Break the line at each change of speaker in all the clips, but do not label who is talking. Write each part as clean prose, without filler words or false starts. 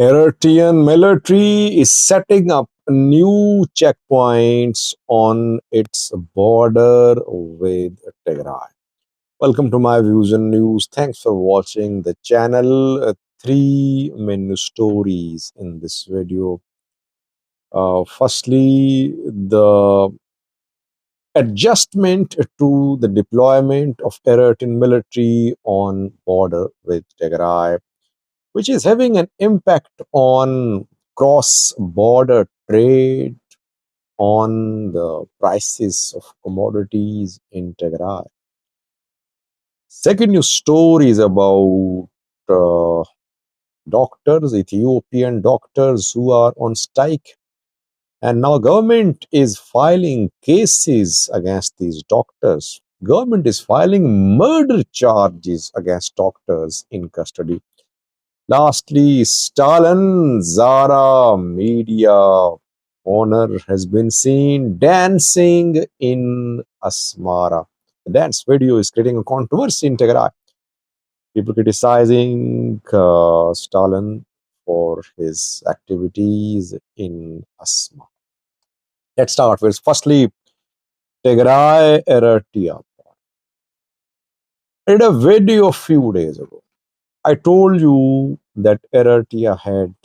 Eritrean military is setting up new checkpoints on its border with Tigray. Welcome to my views and news. Thanks for watching the channel. Three main stories in this video. Firstly, the adjustment to the deployment of Eritrean military on border with Tigray, which is having an impact on cross-border trade, on the prices of commodities in Tigray. Second news story is about uh, doctors, Ethiopian doctors who are on strike. And now government is filing cases against these doctors. Government is filing murder charges against doctors in custody. Lastly, Stalin Zara media owner has been seen dancing in Asmara. The dance video is creating a controversy in Tigray. People criticizing Stalin for his activities in Asmara. Let's start with firstly Tigray Eritrea. I did a video a few days ago. I told you that Eritrea had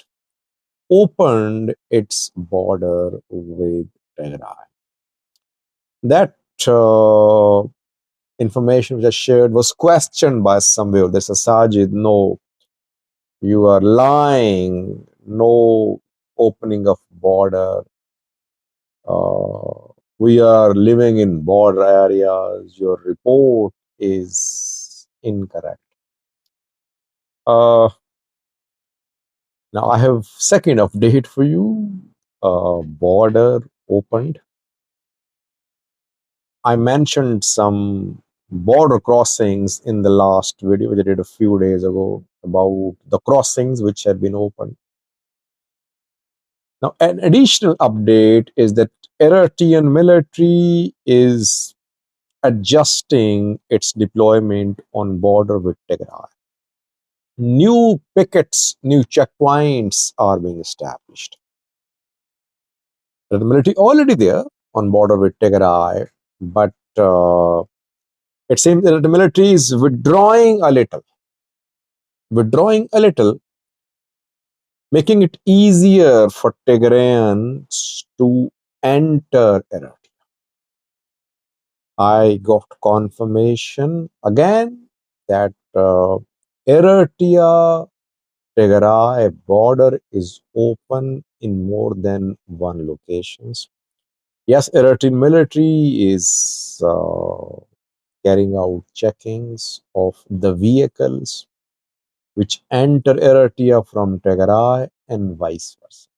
opened its border with Tigray. That information which I shared was questioned by some viewer. They said, Sajid, no, you are lying. No opening of border. We are living in border areas. Your report is incorrect. Now I have second update for you. Border opened. I mentioned some border crossings in the last video which I did a few days ago about the crossings which have been opened. Now, an additional update is that Eritrean military is adjusting its deployment on border with Tigray. New pickets, new checkpoints are being established. The military already there on border with Tigray, but it seems that the military is withdrawing a little, making it easier for Tigrayans to enter Eritrea. I got confirmation again that Eritrea Tigray border is open in more than one locations. Yes, Eritrean military is carrying out checkings of the vehicles which enter Eritrea from Tigray and vice versa.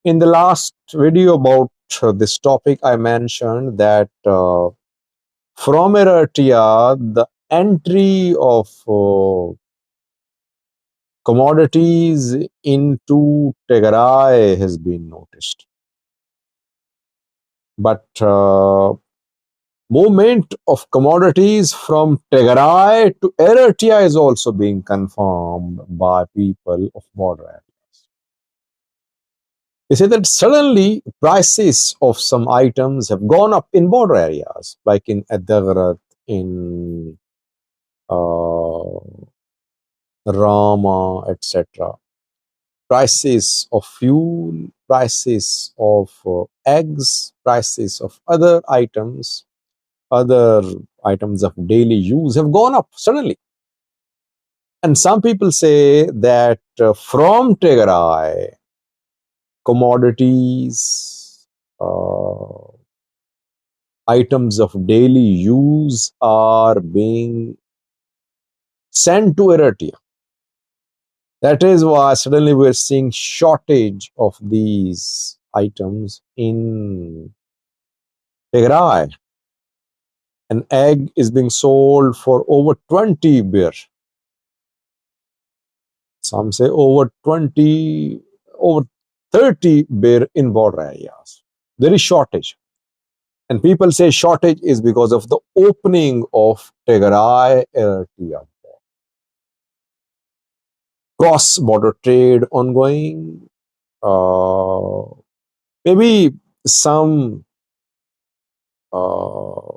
In the last video about this topic, I mentioned that from Eritrea, the entry of commodities into Tigray has been noticed. But movement of commodities from Tigray to Eritrea is also being confirmed by people of border areas. They say that suddenly prices of some items have gone up in border areas, like in Tigray, in Rama, etc. Prices of fuel, prices of eggs, prices of other items of daily use have gone up suddenly. And some people say that from Tigray, commodities, items of daily use are being sent to Eritrea. That is why suddenly we're seeing shortage of these items in Tigray. An egg is being sold for over 20 birr. Some say over 30 birr in border areas. There is shortage. And people say shortage is because of the opening of Tigray Eritrea. cross-border trade ongoing, uh, maybe some uh,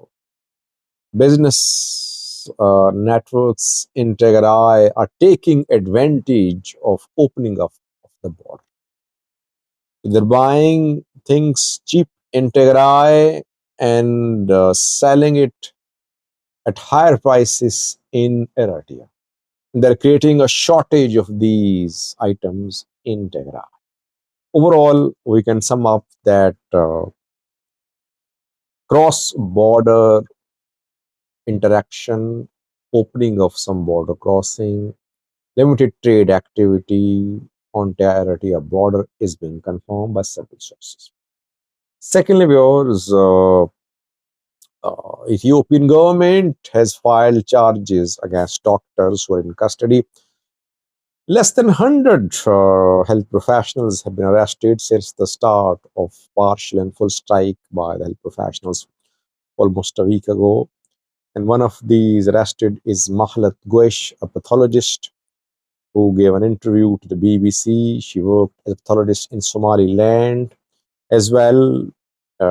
business networks in Tigray are taking advantage of opening up of the border. They're buying things cheap in Tigray and selling it at higher prices in Eritrea. They're creating a shortage of these items in Tigray. Overall, we can sum up that cross-border interaction, opening of some border crossing, limited trade activity on Eritrea border is being confirmed by several sources. Secondly, viewers, Ethiopian government has filed charges against doctors who are in custody. Less than 100 health professionals have been arrested since the start of partial and full strike by the health professionals almost a week ago. And one of these arrested is Mahlat Goesh, a pathologist who gave an interview to the BBC. She worked as a pathologist in Somaliland as well.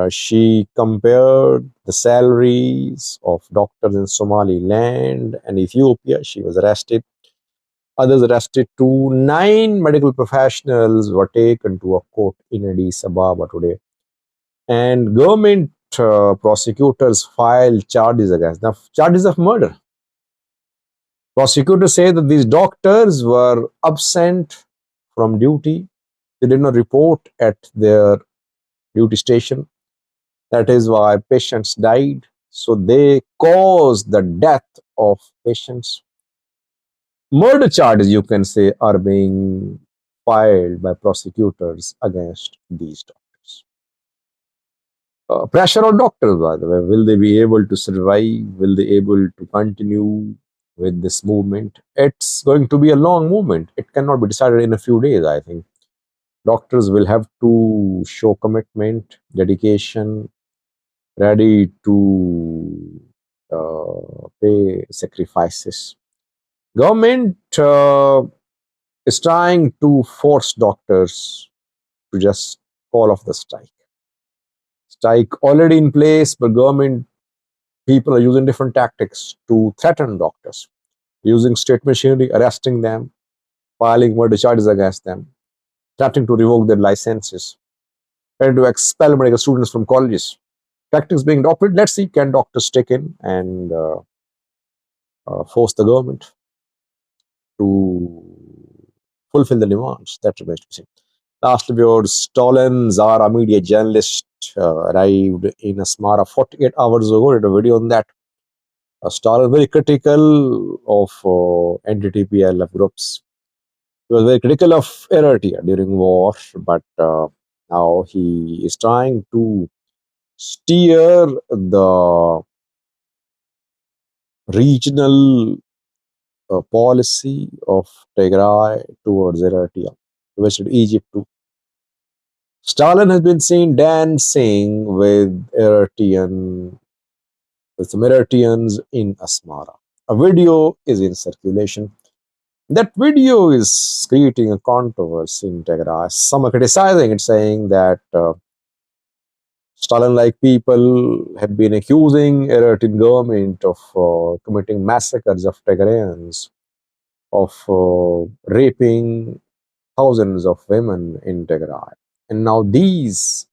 She compared the salaries of doctors in Somaliland and Ethiopia. She was arrested. Others arrested too. 9 medical professionals were taken to a court in Addis Ababa today. And government prosecutors filed charges against them, charges of murder. Prosecutors say that these doctors were absent from duty. They did not report at their duty station. That is why patients died. So they caused the death of patients. Murder charges, you can say, are being filed by prosecutors against these doctors. Pressure on doctors, by the way. Will they be able to survive? Will they able to continue with this movement? It's going to be a long movement. It cannot be decided in a few days, I think. Doctors will have to show commitment, dedication, ready to pay sacrifices. Government is trying to force doctors to just call off the strike. Strike already in place, but government people are using different tactics to threaten doctors, using state machinery, arresting them, filing murder charges against them, threatening to revoke their licenses, trying to expel medical students from colleges. Tactics being adopted. Let's see, can doctors take in and force the government to fulfill the demands? That remains to be seen. Last viewers, Stalin Zara media journalist arrived in Asmara 48 hours ago. I did a video on that. Stalin very critical of anti-TPLF groups. He was very critical of Eritrea during war, but now he is trying to steer the regional policy of Tigray towards Eritrea, visited Egypt too. Stalin has been seen dancing with some Eritreans in Asmara. A video is in circulation. That video is creating a controversy in Tigray. Some are criticizing it, saying that Stalin-like people have been accusing Eritrean government of committing massacres of Tigrayans, of raping thousands of women in Tigray. And now these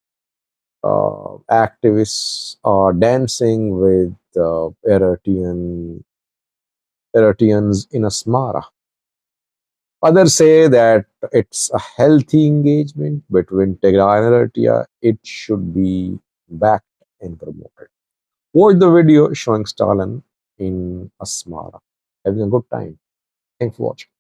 activists are dancing with Eritreans in Asmara. Others say that it's a healthy engagement between Tigray and Eritrea. It should be backed and promoted. Watch the video showing Stalin in Asmara having a good time. Thanks for watching.